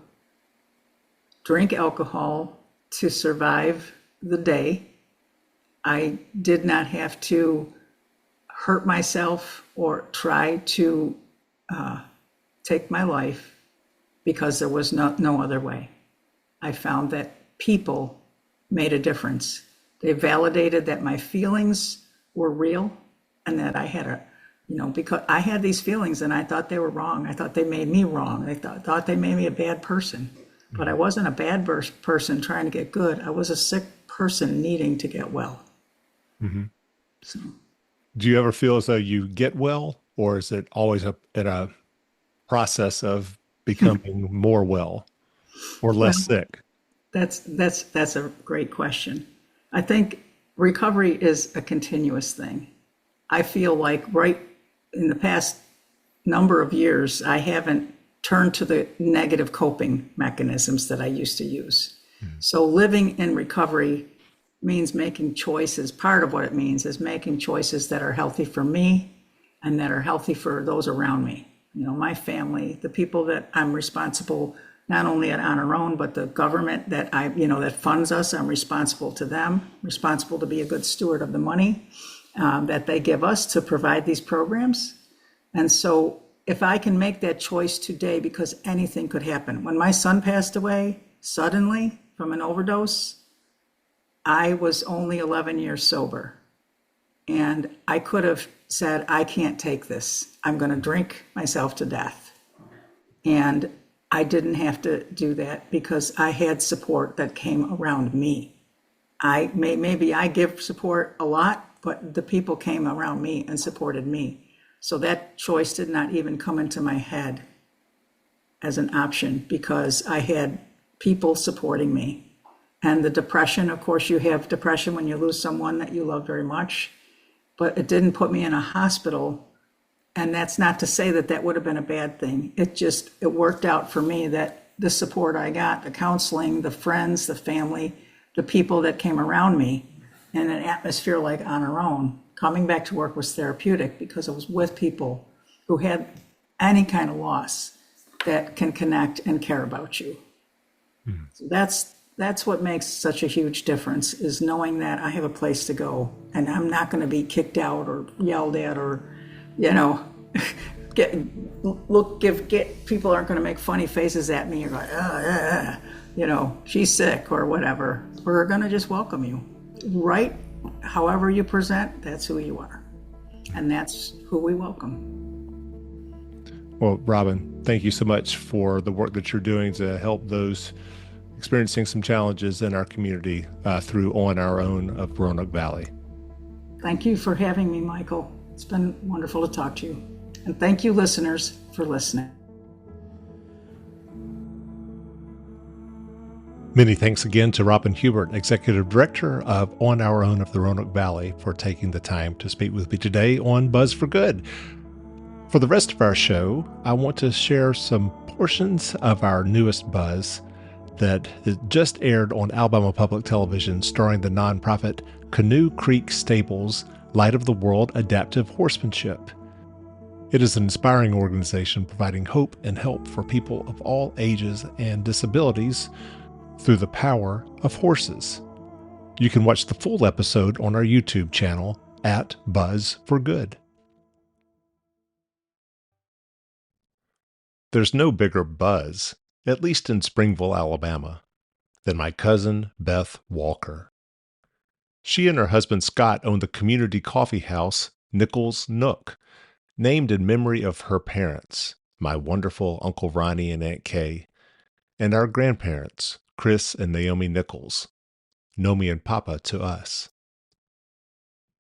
drink alcohol to survive the day. I did not have to hurt myself or try to take my life because there was no other way. I found that people made a difference. They validated that my feelings were real and that I had because I had these feelings and I thought they were wrong. I thought they made me wrong. I thought they made me a bad person. But I wasn't a bad person trying to get good. I was a sick person needing to get well. So, do you ever feel as though you get well, or is it always in a process of becoming more well or less sick? That's a great question. I think recovery is a continuous thing. I feel like right in the past number of years, I haven't turned to the negative coping mechanisms that I used to use. So living in recovery means making choices. Part of what it means is making choices that are healthy for me and that are healthy for those around me. You know, my family, the people that I'm responsible, not only on our own, but the government that that funds us, I'm responsible to them, responsible to be a good steward of the money that they give us to provide these programs. And so if I can make that choice today, because anything could happen. When my son passed away suddenly from an overdose, I was only 11 years sober. And I could have said, I can't take this. I'm going to drink myself to death. And I didn't have to do that because I had support that came around me. Maybe I give support a lot, but the people came around me and supported me. So that choice did not even come into my head as an option because I had people supporting me. And the depression, of course, you have depression when you lose someone that you love very much, but it didn't put me in a hospital. And that's not to say that that would have been a bad thing. It worked out for me that the support I got, the counseling, the friends, the family, the people that came around me in an atmosphere like On Our Own, coming back to work was therapeutic because I was with people who had any kind of loss that can connect and care about you. So that's what makes such a huge difference, is knowing that I have a place to go and I'm not going to be kicked out or yelled at or, get people aren't going to make funny faces at me or like, she's sick or whatever. We're going to just welcome you. Right? However you present, that's who you are. And that's who we welcome. Well, Robin, thank you so much for the work that you're doing to help those experiencing some challenges in our community through On Our Own of Roanoke Valley. Thank you for having me, Michael. It's been wonderful to talk to you. And thank you, listeners, for listening. Many thanks again to Robin Hubert, Executive Director of On Our Own of the Roanoke Valley, for taking the time to speak with me today on Buzz for Good. For the rest of our show, I want to share some portions of our newest Buzz that just aired on Alabama Public Television, starring the nonprofit Canoe Creek Stables Light of the World Adaptive Horsemanship. It is an inspiring organization providing hope and help for people of all ages and disabilities through the power of horses. You can watch the full episode on our YouTube channel at Buzz for Good. There's no bigger buzz, at least in Springville, Alabama, than my cousin Beth Walker. She and her husband Scott own the community coffee house Nichols Nook, named in memory of her parents, my wonderful Uncle Ronnie and Aunt Kay, and our grandparents, Chris and Naomi Nichols, Nomi and Papa to us.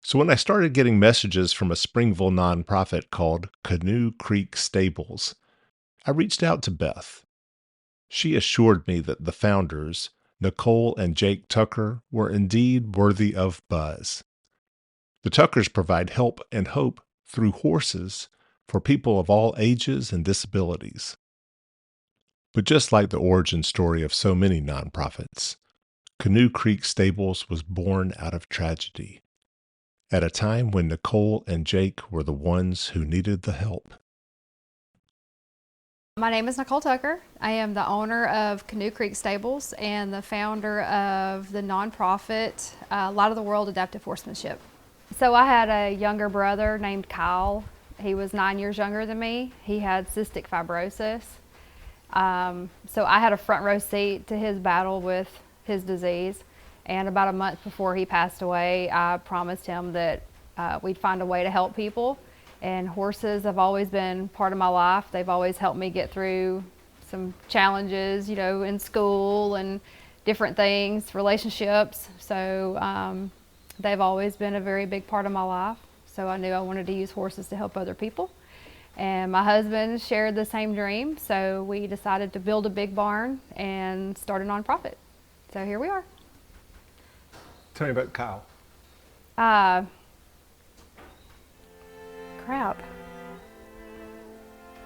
So when I started getting messages from a Springville nonprofit called Canoe Creek Stables, I reached out to Beth. She assured me that the founders, Nicole and Jake Tucker, were indeed worthy of buzz. The Tuckers provide help and hope through horses for people of all ages and disabilities. But just like the origin story of so many nonprofits, Canoe Creek Stables was born out of tragedy, at a time when Nicole and Jake were the ones who needed the help. My name is Nicole Tucker. I am the owner of Canoe Creek Stables and the founder of the nonprofit Light of the World Adaptive Horsemanship. So I had a younger brother named Kyle. He was 9 years younger than me. He had cystic fibrosis. So I had a front row seat to his battle with his disease. And about a month before he passed away, I promised him that we'd find a way to help people. And horses have always been part of my life. They've always helped me get through some challenges, in school and different things, relationships. So they've always been a very big part of my life. So I knew I wanted to use horses to help other people. And my husband shared the same dream. So we decided to build a big barn and start a nonprofit. So here we are. Tell me about Kyle. Crap.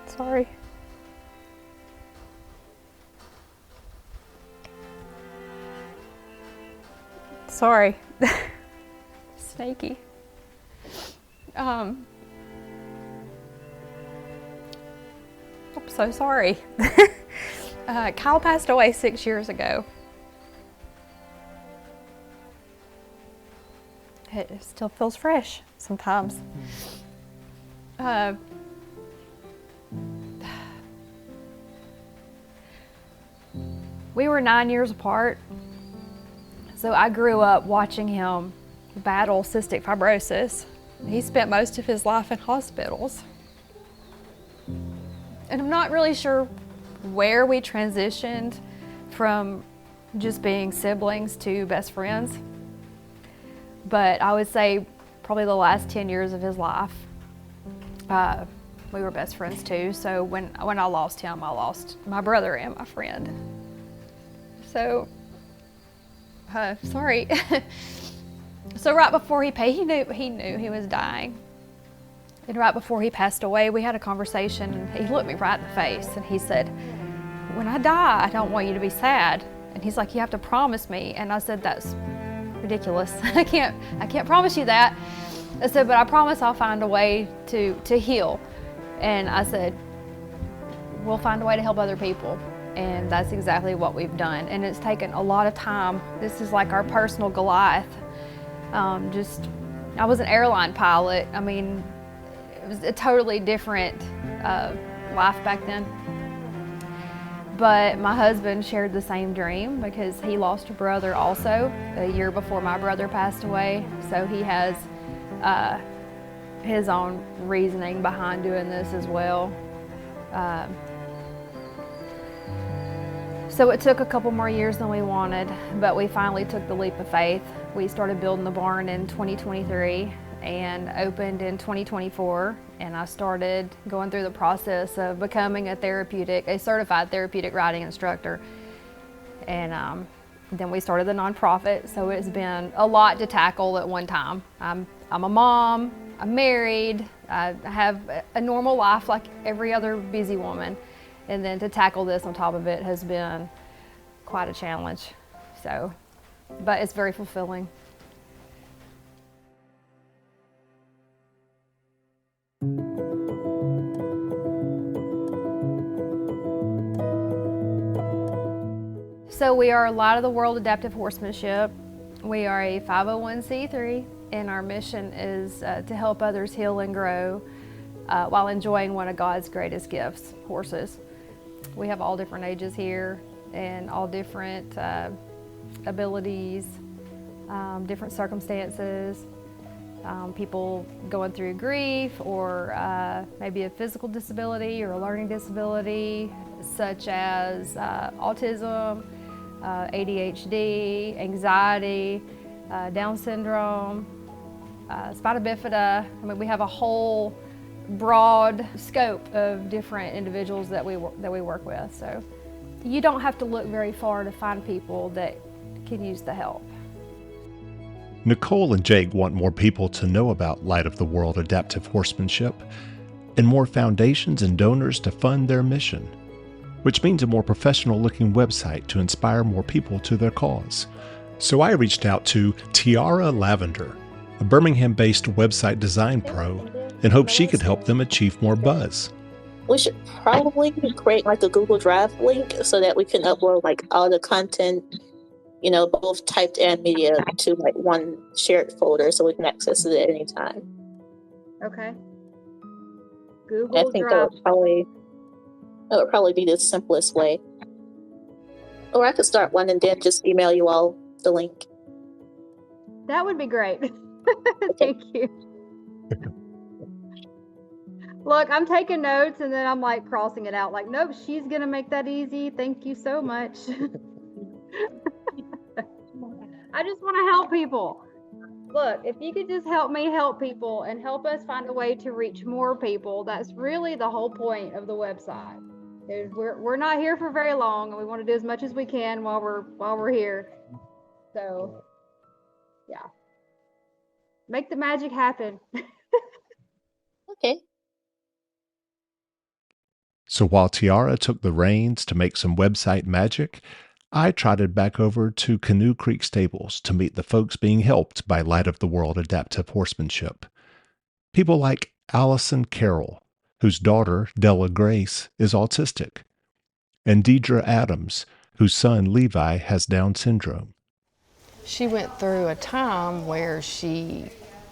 Sorry. Sorry. Snaky. I'm so sorry. Kyle passed away 6 years ago. It still feels fresh sometimes. We were 9 years apart, so I grew up watching him battle cystic fibrosis. He spent most of his life in hospitals. And I'm not really sure where we transitioned from just being siblings to best friends, but I would say probably the last 10 years of his life, we were best friends too. So when I lost him, I lost my brother and my friend. So, sorry. So right before he knew he was dying. And right before he passed away, we had a conversation, and he looked me right in the face and he said, "When I die, I don't want you to be sad." And he's like, "You have to promise me." And I said, "That's ridiculous. I can't promise you that." I said, "But I promise I'll find a way to heal." And I said, "We'll find a way to help other people." And that's exactly what we've done. And it's taken a lot of time. This is like our personal Goliath. I was an airline pilot. I mean, it was a totally different life back then. But my husband shared the same dream because he lost a brother also a year before my brother passed away. So he has his own reasoning behind doing this as well. So it took a couple more years than we wanted, but we finally took the leap of faith. We started building the barn in 2023 and opened in 2024. And I started going through the process of becoming a certified therapeutic riding instructor. And then we started the nonprofit. So it's been a lot to tackle at one time. I'm a mom, I'm married, I have a normal life like every other busy woman. And then to tackle this on top of it has been quite a challenge. So, but it's very fulfilling. So we are Light of the World Adaptive Horsemanship. We are a 501c3, and our mission is to help others heal and grow while enjoying one of God's greatest gifts, horses. We have all different ages here and all different abilities, different circumstances, people going through grief or maybe a physical disability or a learning disability such as autism, ADHD, anxiety, Down syndrome, spina bifida. I mean, we have a whole broad scope of different individuals that we work with. So you don't have to look very far to find people that can use the help. Nicole and Jake want more people to know about Light of the World Adaptive Horsemanship and more foundations and donors to fund their mission, which means a more professional-looking website to inspire more people to their cause. So I reached out to Tiara Lavender, a Birmingham-based website design pro, and hoped she could help them achieve more buzz. We should probably create like a Google Drive link so that we can upload like all the content, both typed and media, to like one shared folder so we can access it at any time. Okay. I Google think Drive. that would probably be the simplest way. Or I could start one and then just email you all the link. That would be great. Thank you. Look, I'm taking notes and then I'm like crossing it out. Like, nope, she's going to make that easy. Thank you so much. I just want to help people. Look, if you could just help me help people and help us find a way to reach more people, that's really the whole point of the website. We're not here for very long, and we want to do as much as we can while we're here. So, yeah. Make the magic happen. Okay. So while Tiara took the reins to make some website magic, I trotted back over to Canoe Creek Stables to meet the folks being helped by Light of the World Adaptive Horsemanship. People like Allison Carroll, whose daughter, Della Grace, is autistic, and Deidre Adams, whose son, Levi, has Down syndrome. She went through a time where she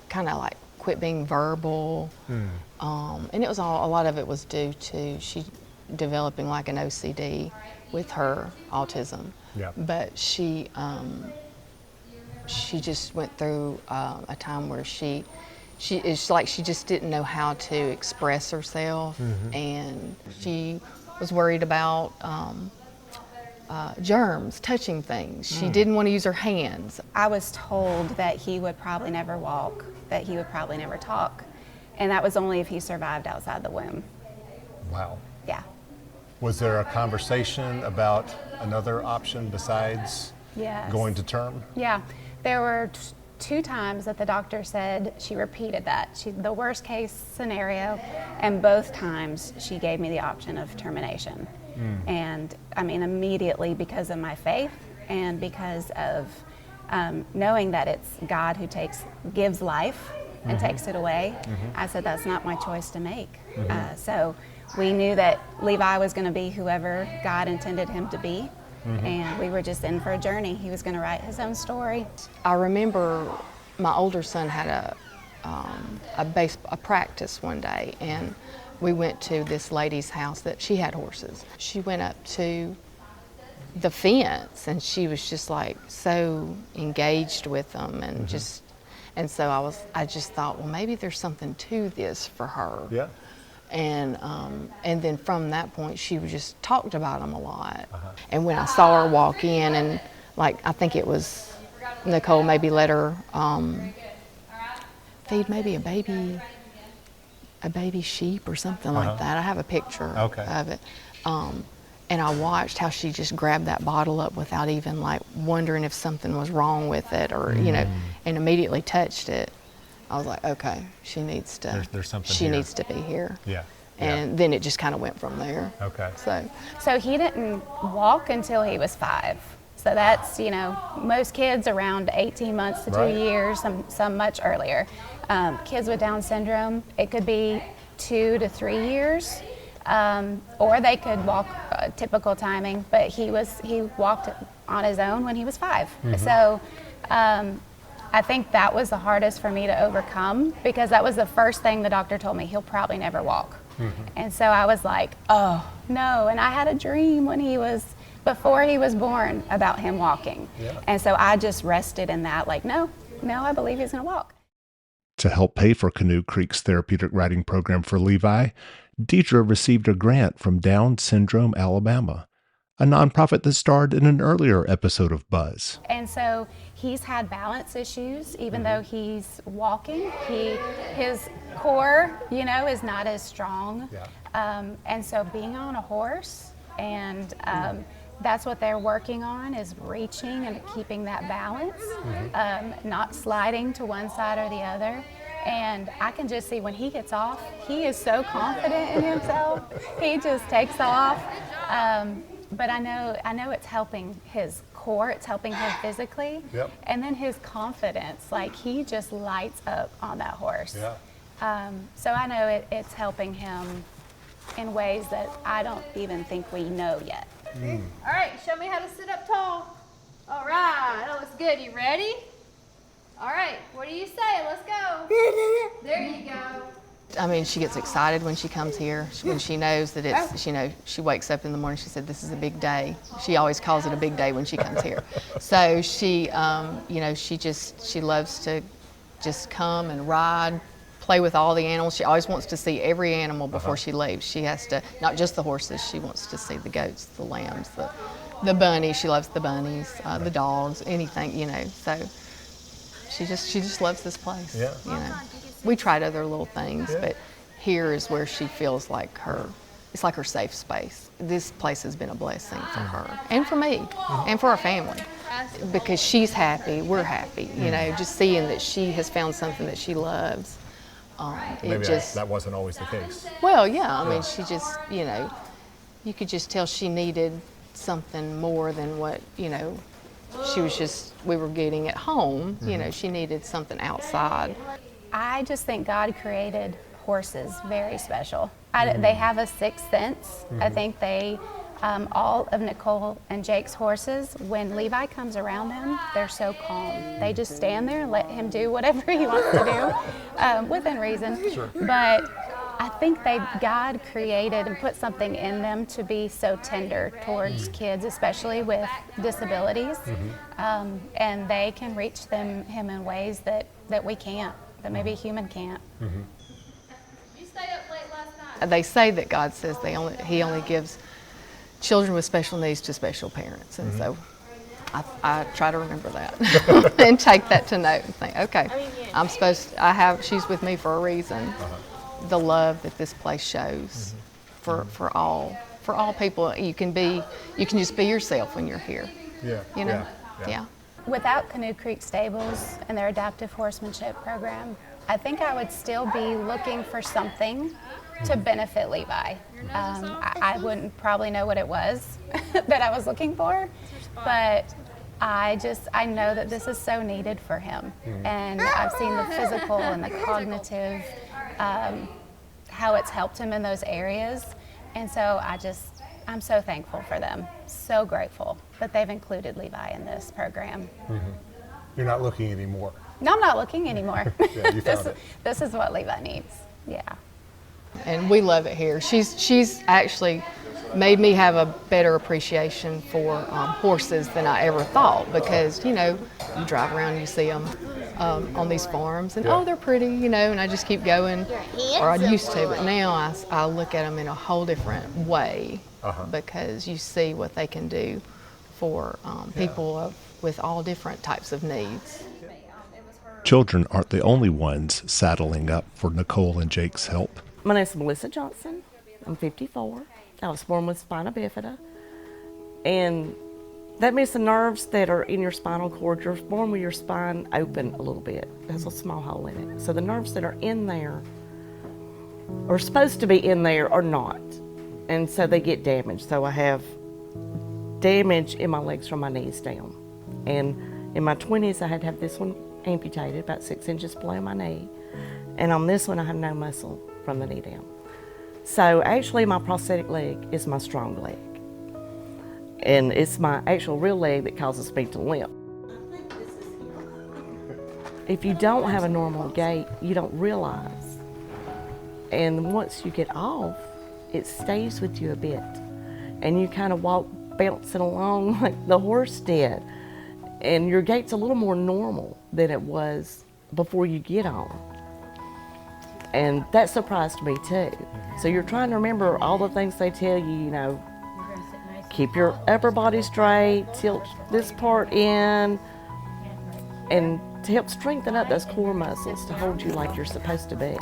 kind of like quit being verbal, and it was a lot of it was due to she developing like an OCD with her autism. Yeah. But she just went through a time where it's like she just didn't know how to express herself, and she was worried about germs, touching things. She didn't want to use her hands. I was told that he would probably never walk, that he would probably never talk, and that was only if he survived outside the womb. Wow. Yeah. Was there a conversation about another option besides Yes. going to term? Yeah. There were two times that the doctor said, she repeated that, the worst case scenario, and both times she gave me the option of termination. And I mean, immediately, because of my faith and because of knowing that it's God who gives life and takes it away, I said, that's not my choice to make. So we knew that Levi was going to be whoever God intended him to be. And we were just in for a journey. He was going to write his own story. I remember my older son had a practice one day, and we went to this lady's house that she had horses. She went up to the fence, and she was just like so engaged with them, and and so I just thought, well, maybe there's something to this for her. Yeah. And then from that point, she just talked about them a lot. And when I saw her walk in, and like I think it was Nicole maybe let her feed maybe a baby sheep or something like that. I have a picture of it. And I watched how she just grabbed that bottle up without even like wondering if something was wrong with it, or you know, and immediately touched it. I was like, okay, she needs to. There's something She here. needs to be here. Yeah. And then it just kind of went from there. Okay. So he didn't walk until he was 5. So that's, most kids around 18 months to 2 Right. years, some much earlier. Kids with Down syndrome, it could be 2 to 3 years, or they could walk typical timing, but he walked on his own when he was 5. So I think that was the hardest for me to overcome, because that was the first thing the doctor told me, he'll probably never walk. And so I was like, oh no, and I had a dream before he was born about him walking. Yeah. And so I just rested in that, like, no, I believe he's gonna walk. To help pay for Canoe Creek's therapeutic riding program for Levi, Deidre received a grant from Down Syndrome Alabama, a nonprofit that starred in an earlier episode of Buzz. And so he's had balance issues, even though he's walking. His core, is not as strong. Yeah. And so being on a horse, and that's what they're working on, is reaching and keeping that balance, not sliding to one side or the other. And I can just see when he gets off, he is so confident in himself. He just takes off. But I know it's helping his core, it's helping him physically. Yep. And then his confidence, like he just lights up on that horse. Yeah. So I know it's helping him in ways that I don't even think we know yet. All right, show me how to sit up tall. All right, that looks good. You ready? All right, what do you say? Let's go. There you go. I mean, she gets excited when she comes here, when she knows that it's, she wakes up in the morning, she said, this is a big day. She always calls it a big day when she comes here. So she, she loves to just come and ride, play with all the animals. She always wants to see every animal before she leaves. She has to, not just the horses, she wants to see the goats, the lambs, the bunnies. She loves the bunnies, the dogs, anything, so she just loves this place. Yeah. We tried other little things, but here is where she feels like it's like her safe space. This place has been a blessing for her and for me and for our family, because she's happy, we're happy, just seeing that she has found something that she loves. Maybe that wasn't always the case. Well, yeah, I mean, she just, you could just tell she needed something more than what, we were getting at home. She needed something outside. I just think God created horses very special. They have a sixth sense. I think all of Nicole and Jake's horses, when Levi comes around them, they're so calm. They just stand there and let him do whatever he wants to do, within reason. Sure. But I think God created and put something in them to be so tender towards kids, especially with disabilities. And they can reach him in ways that we can't, that maybe a human can't. You stayed up late last night. They say that God says he only gives children with special needs to special parents, and so I try to remember that and take that to note and think, okay, she's with me for a reason. The love that this place shows for all people. You can just be yourself when you're here. Yeah. Without Canoe Creek Stables and their adaptive horsemanship program, I think I would still be looking for something to benefit Levi. I wouldn't probably know what it was that I was looking for, but I know that this is so needed for him. And I've seen the physical and the cognitive, how it's helped him in those areas. And so I'm so thankful for them, so grateful that they've included Levi in this program. You're not looking anymore. No, I'm not looking anymore. Yeah, you found it. This is what Levi needs, yeah. And we love it here. She's actually made me have a better appreciation for horses than I ever thought, because you drive around, you see them on these farms, and they're pretty, and I just keep going, or I used to, but now I look at them in a whole different way, because you see what they can do for people with all different types of needs. Children aren't the only ones saddling up for Nicole and Jake's help. My name is Melissa Johnson. I'm 54. I was born with spina bifida. And that means the nerves that are in your spinal cord, you're born with your spine open a little bit. There's a small hole in it. So the nerves that are in there, are supposed to be in there, are not. And so they get damaged. So I have damage in my legs from my knees down. And in my 20s, I had to have this one amputated, about 6 inches below my knee. And on this one, I have no muscle from the knee down. So actually my prosthetic leg is my strong leg. And it's my actual real leg that causes me to limp. If you don't have a normal gait, you don't realize. And once you get off, it stays with you a bit. And you kind of walk bouncing along like the horse did. And your gait's a little more normal than it was before you get on. And that surprised me too. So you're trying to remember all the things they tell you, keep your upper body straight, tilt this part in, and to help strengthen up those core muscles to hold you like you're supposed to be.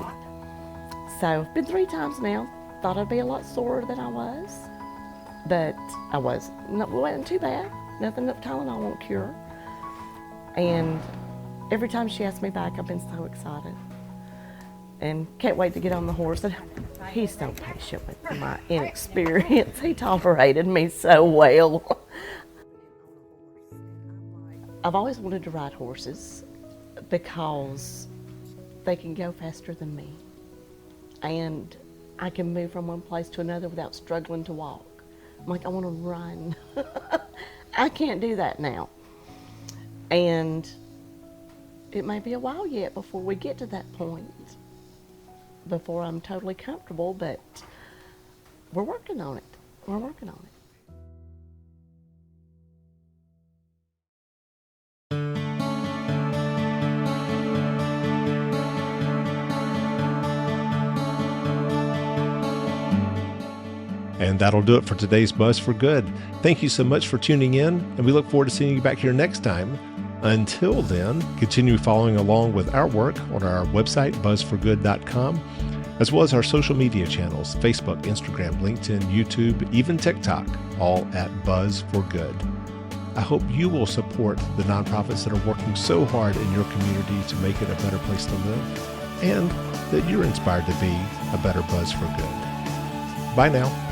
So I've been 3 times now. Thought I'd be a lot sorer than I was, but I wasn't. It wasn't too bad. Nothing that Tylenol won't cure. And every time she asks me back, I've been so excited. And can't wait to get on the horse. And he's so patient with my inexperience. He tolerated me so well. I've always wanted to ride horses because they can go faster than me. And I can move from one place to another without struggling to walk. I'm like, I want to run. I can't do that now. And it may be a while yet before we get to that point, before I'm totally comfortable, but we're working on it. We're working on it. And that'll do it for today's Buzz for Good. Thank you so much for tuning in, and we look forward to seeing you back here next time. Until then, continue following along with our work on our website, buzzforgood.com, as well as our social media channels, Facebook, Instagram, LinkedIn, YouTube, even TikTok, all at Buzz for Good. I hope you will support the nonprofits that are working so hard in your community to make it a better place to live. And that you're inspired to be a better Buzz for Good. Bye now.